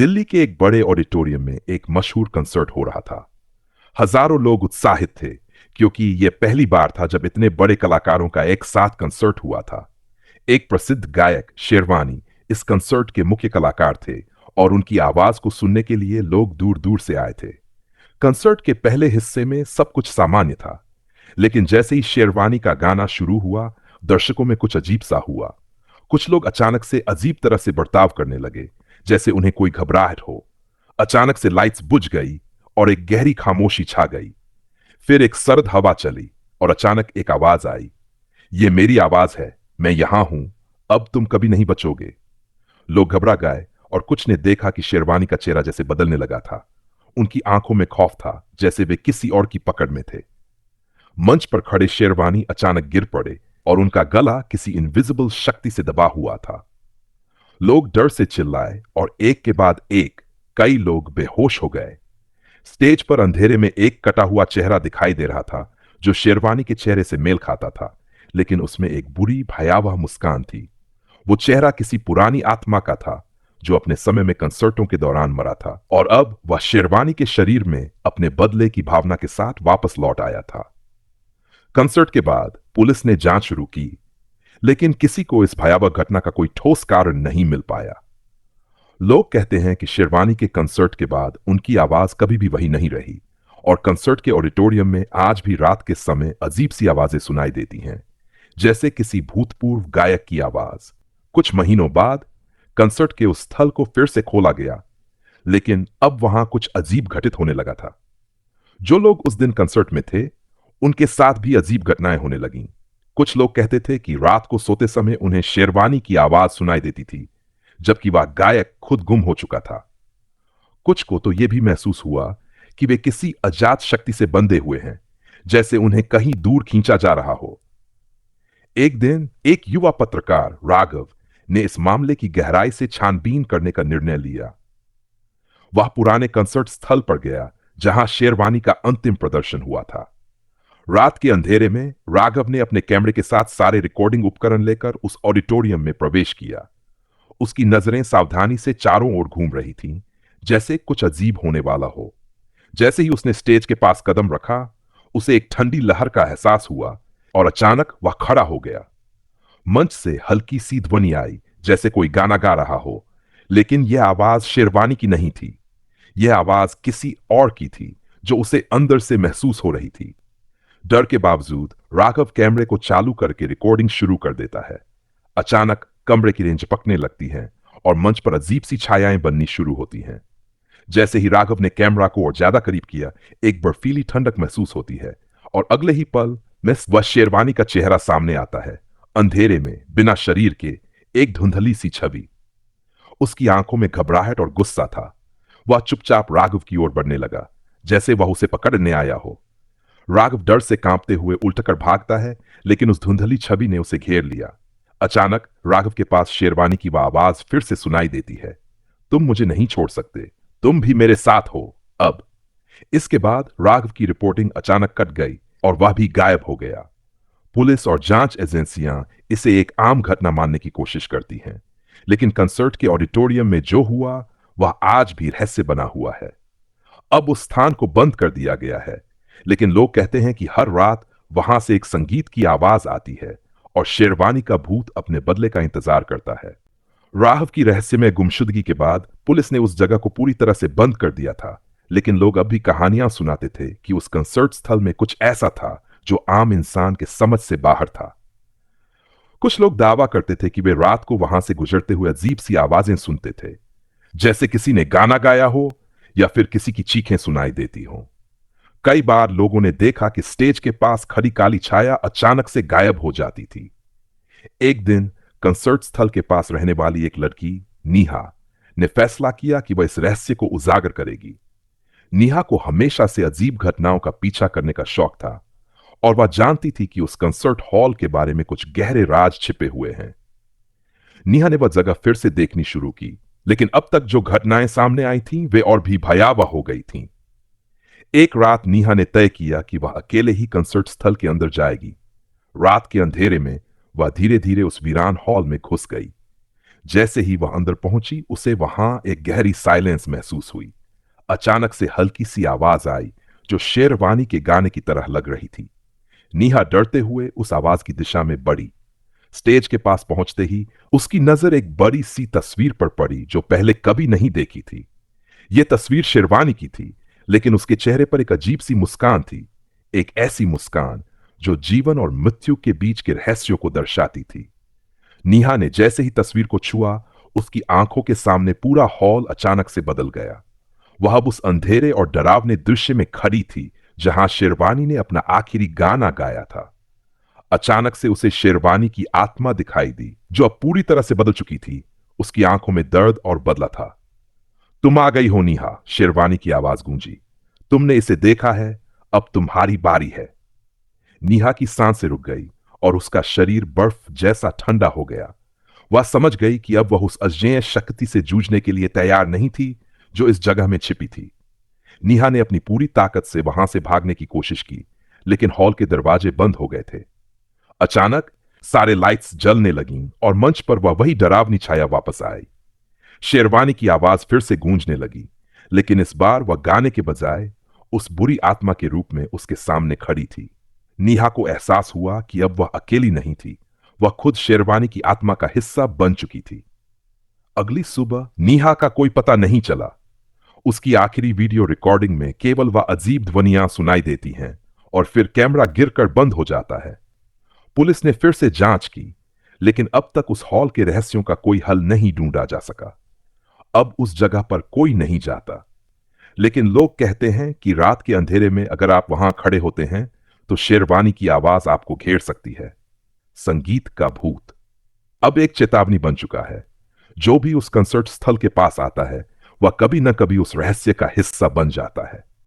दिल्ली के एक बड़े ऑडिटोरियम में एक मशहूर कंसर्ट हो रहा था। हजारों लोग उत्साहित थे क्योंकि यह पहली बार था जब इतने बड़े कलाकारों का एक साथ कंसर्ट हुआ था। एक प्रसिद्ध गायक शेरवानी इस कंसर्ट के मुख्य कलाकार थे और उनकी आवाज को सुनने के लिए लोग दूर दूर से आए थे। कंसर्ट के पहले हिस्से में सब कुछ सामान्य था, लेकिन जैसे ही शेरवानी का गाना शुरू हुआ, दर्शकों में कुछ अजीब सा हुआ। कुछ लोग अचानक से अजीब तरह से बर्ताव करने लगे, जैसे उन्हें कोई घबराहट हो। अचानक से लाइट्स बुझ गई और एक गहरी खामोशी छा गई। फिर एक सर्द हवा चली और अचानक एक आवाज आई, ये मेरी आवाज है, मैं यहां हूं, अब तुम कभी नहीं बचोगे। लोग घबरा गए और कुछ ने देखा कि शेरवानी का चेहरा जैसे बदलने लगा था। उनकी आंखों में खौफ था, जैसे वे किसी और की पकड़ में थे। मंच पर खड़े शेरवानी अचानक गिर पड़े और उनका गला किसी इनविजिबल शक्ति से दबा हुआ था। लोग डर से चिल्लाए और एक के बाद एक कई लोग बेहोश हो गए। स्टेज पर अंधेरे में एक कटा हुआ चेहरा दिखाई दे रहा था, जो शेरवानी के चेहरे से मेल खाता था, लेकिन उसमें एक बुरी भयावह मुस्कान थी। वो चेहरा किसी पुरानी आत्मा का था जो अपने समय में कंसर्टों के दौरान मरा था और अब वह शेरवानी के शरीर में अपने बदले की भावना के साथ वापस लौट आया था। कंसर्ट के बाद पुलिस ने जांच शुरू की, लेकिन किसी को इस भयावह घटना का कोई ठोस कारण नहीं मिल पाया। लोग कहते हैं कि शेरवानी के कंसर्ट के बाद उनकी आवाज कभी भी वही नहीं रही और कंसर्ट के ऑडिटोरियम में आज भी रात के समय अजीब सी आवाजें सुनाई देती हैं, जैसे किसी भूतपूर्व गायक की आवाज। कुछ महीनों बाद कंसर्ट के उस स्थल को फिर से खोला गया, लेकिन अब वहां कुछ अजीब घटित होने लगा था। जो लोग उस दिन कंसर्ट में थे, उनके साथ भी अजीब घटनाएं होने लगीं। कुछ लोग कहते थे कि रात को सोते समय उन्हें शेरवानी की आवाज सुनाई देती थी, जबकि वह गायक खुद गुम हो चुका था। कुछ को तो यह भी महसूस हुआ कि वे किसी अजात शक्ति से बंधे हुए हैं, जैसे उन्हें कहीं दूर खींचा जा रहा हो। एक दिन एक युवा पत्रकार राघव ने इस मामले की गहराई से छानबीन करने का निर्णय लिया। वह पुराने कंसर्ट स्थल पर गया जहां शेरवानी का अंतिम प्रदर्शन हुआ था। रात के अंधेरे में राघव ने अपने कैमरे के साथ सारे रिकॉर्डिंग उपकरण लेकर उस ऑडिटोरियम में प्रवेश किया। उसकी नजरें सावधानी से चारों ओर घूम रही थीं, जैसे कुछ अजीब होने वाला हो। जैसे ही उसने स्टेज के पास कदम रखा, उसे एक ठंडी लहर का एहसास हुआ और अचानक वह खड़ा हो गया। मंच से हल्की सी ध्वनि आई, जैसे कोई गाना गा रहा हो, लेकिन यह आवाज शेरवानी की नहीं थी। यह आवाज किसी और की थी, जो उसे अंदर से महसूस हो रही थी। डर के बावजूद राघव कैमरे को चालू करके रिकॉर्डिंग शुरू कर देता है। अचानक कमरे की रेंज पकने लगती है और मंच पर अजीब सी छायाएं बननी शुरू होती हैं। जैसे ही राघव ने कैमरा को और ज्यादा करीब किया, एक बर्फीली ठंडक महसूस होती है और अगले ही पल में वह शेरवानी का चेहरा सामने आता है, अंधेरे में, बिना शरीर के, एक धुंधली सी छवि। उसकी आंखों में घबराहट और गुस्सा था। वह चुपचाप राघव की ओर बढ़ने लगा, जैसे वह उसे पकड़ने आया हो। राघव डर से कांपते हुए उलटकर भागता है, लेकिन उस धुंधली छवि ने उसे घेर लिया। अचानक राघव के पास शेरवानी की वह आवाज फिर से सुनाई देती है, तुम मुझे नहीं छोड़ सकते, तुम भी मेरे साथ हो अब। इसके बाद राघव की रिपोर्टिंग अचानक कट गई और वह भी गायब हो गया। पुलिस और जांच एजेंसियां इसे एक आम घटना मानने की कोशिश करती हैं, लेकिन कंसर्ट के ऑडिटोरियम में जो हुआ वह आज भी रहस्य बना हुआ है। अब उस स्थान को बंद कर दिया गया है, लेकिन लोग कहते हैं कि हर रात वहां से एक संगीत की आवाज आती है और शेरवानी का भूत अपने बदले का इंतजार करता है। राघव की रहस्यमय गुमशुदगी के बाद पुलिस ने उस जगह को पूरी तरह से बंद कर दिया था, लेकिन लोग अब भी कहानियां सुनाते थे कि उस कंसर्ट स्थल में कुछ ऐसा था जो आम इंसान के समझ से बाहर था। कुछ लोग दावा करते थे कि वे रात को वहां से गुजरते हुए अजीब सी आवाजें सुनते थे, जैसे किसी ने गाना गाया हो या फिर किसी की चीखें सुनाई देती हों। कई बार लोगों ने देखा कि स्टेज के पास खड़ी काली छाया अचानक से गायब हो जाती थी। एक दिन कंसर्ट स्थल के पास रहने वाली एक लड़की नीहा ने फैसला किया कि वह इस रहस्य को उजागर करेगी। नीहा को हमेशा से अजीब घटनाओं का पीछा करने का शौक था और वह जानती थी कि उस कंसर्ट हॉल के बारे में कुछ गहरे राज छिपे हुए हैं। नीहा ने वह जगह फिर से देखनी शुरू की, लेकिन अब तक जो घटनाएं सामने आई थीं वे और भी भयावह हो गई थीं। एक रात नीहा ने तय किया कि वह अकेले ही कंसर्ट स्थल के अंदर जाएगी। रात के अंधेरे में वह धीरे धीरे उस वीरान हॉल में घुस गई। जैसे ही वह अंदर पहुंची उसे वहां एक गहरी साइलेंस महसूस हुई। अचानक से हल्की सी आवाज आई जो शेरवानी के गाने की तरह लग रही थी। नीहा डरते हुए उस आवाज की दिशा में बढ़ी। स्टेज के पास पहुंचते ही उसकी नजर एक बड़ी सी तस्वीर पर पड़ी जो पहले कभी नहीं देखी थी। यह तस्वीर शेरवानी की थी, लेकिन उसके चेहरे पर एक अजीब सी मुस्कान थी। एक ऐसी मुस्कान जो जीवन और मृत्यु के बीच के रहस्यों को दर्शाती थी। नीहा ने जैसे ही तस्वीर को छुआ, उसकी आंखों के सामने पूरा हॉल अचानक से बदल गया। वह अब उस अंधेरे और डरावने दृश्य में खड़ी थी जहां शेरवानी ने अपना आखिरी गाना गाया था। अचानक से उसे शेरवानी की आत्मा दिखाई दी जो अब पूरी तरह से बदल चुकी थी। उसकी आंखों में दर्द और बदला था। तुम आ गई हो नीहा, शेरवानी की आवाज गूंजी। तुमने इसे देखा है, अब तुम्हारी बारी है। नीहा की सांसें रुक गई और उसका शरीर बर्फ जैसा ठंडा हो गया। वह समझ गई कि अब वह उस अजेय शक्ति से जूझने के लिए तैयार नहीं थी जो इस जगह में छिपी थी। नीहा ने अपनी पूरी ताकत से वहां से भागने की कोशिश की, लेकिन हॉल के दरवाजे बंद हो गए थे। अचानक सारे लाइट्स जलने लगीं और मंच पर वह वही डरावनी छाया वापस आई। शेरवानी की आवाज फिर से गूंजने लगी, लेकिन इस बार वह गाने के बजाय उस बुरी आत्मा के रूप में उसके सामने खड़ी थी। नीहा को एहसास हुआ कि अब वह अकेली नहीं थी, वह खुद शेरवानी की आत्मा का हिस्सा बन चुकी थी। अगली सुबह नीहा का कोई पता नहीं चला। उसकी आखिरी वीडियो रिकॉर्डिंग में केवल वह अजीब ध्वनियां सुनाई देती हैं और फिर कैमरा गिरकर बंद हो जाता है। पुलिस ने फिर से जांच की, लेकिन अब तक उस हॉल के रहस्यों का कोई हल नहीं ढूंढा जा सका। अब उस जगह पर कोई नहीं जाता, लेकिन लोग कहते हैं कि रात के अंधेरे में अगर आप वहां खड़े होते हैं तो शेरवानी की आवाज आपको घेर सकती है। संगीत का भूत अब एक चेतावनी बन चुका है। जो भी उस कंसर्ट स्थल के पास आता है वह कभी न कभी उस रहस्य का हिस्सा बन जाता है।